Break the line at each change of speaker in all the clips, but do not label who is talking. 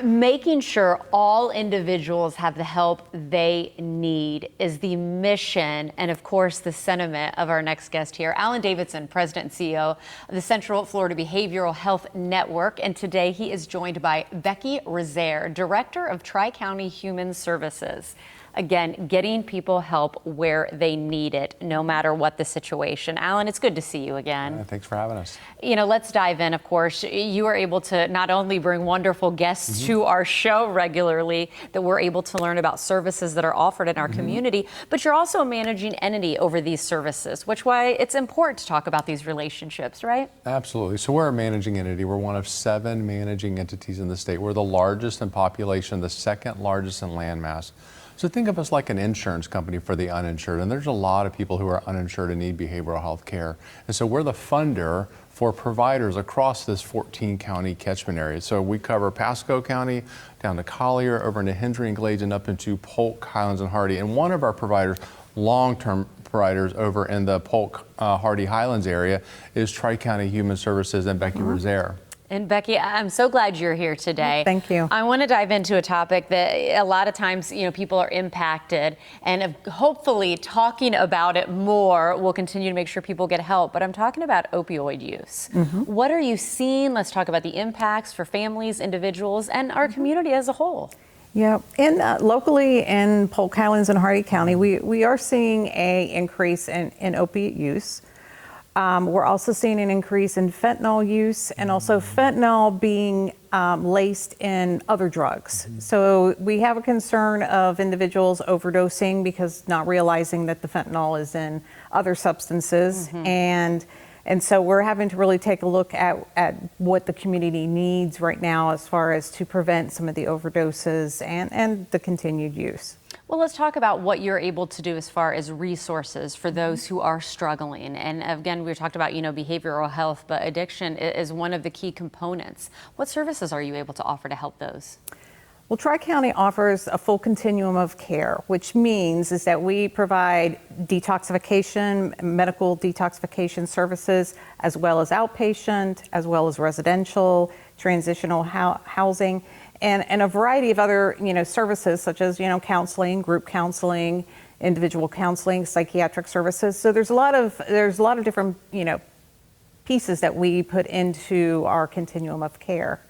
Making sure all individuals have the help they need is the mission and, of course, the sentiment of our next guest here, Alan Davidson, President and CEO of the Central Florida Behavioral Health Network. And today he is joined by Becky Rozier, Director of Tri-County Human Services. Again, getting people help where they need it, no matter what the situation. Alan, it's good to see you again.
Thanks for having us.
You know, let's dive in. Of course, you are able to not only bring wonderful guests to our show regularly, that we're able to learn about services that are offered in our community, but you're also a managing entity over these services, which why it's important to talk about these relationships, right?
Absolutely. So we're a managing entity. We're one of 7 managing entities in the state. We're the largest in population, the second largest in landmass. So think of us like an insurance company for the uninsured, and there's a lot of people who are uninsured and need behavioral health care. And so we're the funder for providers across this 14-county catchment area. So we cover Pasco County, down to Collier, over into Hendry and Glades, and up into Polk, Highlands, and Hardee. And one of our providers, long-term providers over in the Polk, Hardee, Highlands area, is Tri-County Human Services and Becky Rozier.
And Becky, I'm so glad you're here today.
Thank you.
I want to dive into a topic that a lot of times, you know, people are impacted, and hopefully talking about it more will continue to make sure people get help. But I'm talking about opioid use. What are you seeing? Let's talk about the impacts for families, individuals, and our community as a whole.
Yeah, and locally in Polk, Highlands, and Hardee County, we are seeing an increase in opiate use. We're also seeing an increase in fentanyl use, and also fentanyl being laced in other drugs. So we have a concern of individuals overdosing because not realizing that the fentanyl is in other substances. And so we're having to really take a look at what the community needs right now as far as to prevent some of the overdoses and the continued use.
Well, let's talk about what you're able to do as far as resources for those who are struggling. And again, we talked about, you know, behavioral health, but addiction is one of the key components. What services are you able to offer to help those?
Well, Tri-County offers a full continuum of care, which means is that we provide detoxification, medical detoxification services, as well as outpatient, as well as residential, transitional housing, and a variety of other, you know, services such as, you know, counseling, group counseling, individual counseling, psychiatric services. So there's a lot of different, you know, pieces that we put into our continuum of care.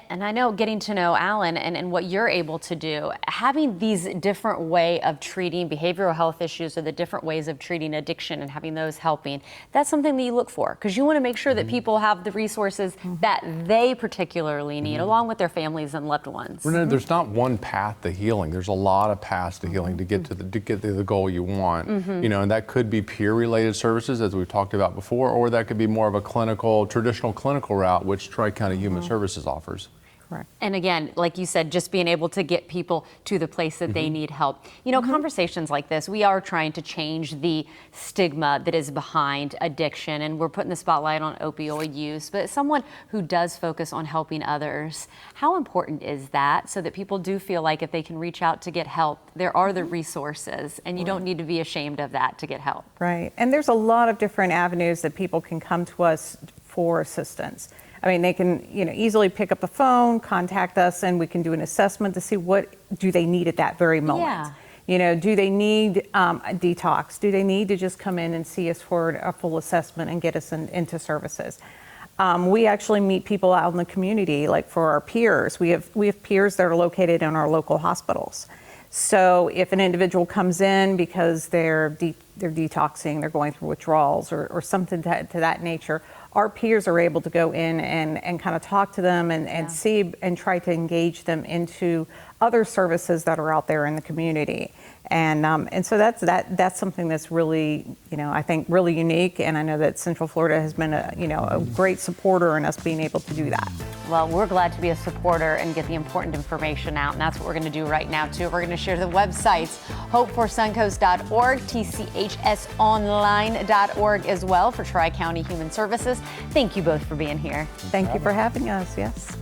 And I know, getting to know Alan and what you're able to do, having these different way of treating behavioral health issues or the different ways of treating addiction and having those helping, that's something that you look for, because you want to make sure that people have the resources that they particularly need, along with their families and loved ones.
Renee, there's not one path to healing. There's a lot of paths to healing to get to the goal you want. You know, and that could be peer-related services, as we've talked about before, or that could be more of a traditional clinical route, which Tri-County Human Services offers.
Correct.
And again, like you said, just being able to get people to the place that they need help. You know, conversations like this, we are trying to change the stigma that is behind addiction, and we're putting the spotlight on opioid use. But as someone who does focus on helping others, how important is that, so that people do feel like if they can reach out to get help, there are the resources, and you don't need to be ashamed of that to get help.
Right. And there's a lot of different avenues that people can come to us for assistance. I mean, they can, you know, easily pick up the phone, contact us, and we can do an assessment to see what do they need at that very moment.
Yeah.
You know, do they need a detox? Do they need to just come in and see us for a full assessment and get us into services? We actually meet people out in the community, like for our peers. We have peers that are located in our local hospitals. So if an individual comes in because they're detoxing, they're going through withdrawals or something to that nature, our peers are able to go in and kind of talk to them and see and try to engage them into other services that are out there in the community. And so that's something that's really, you know, I think really unique. And I know that Central Florida has been a great supporter in us being able to do that.
Well, we're glad to be a supporter and get the important information out, and that's what we're going to do right now too. We're going to share the websites, hopeforsuncoast.org, tchsonline.org as well for Tri-County Human Services. Thank you both for being here.
Thank you for having us. Yes.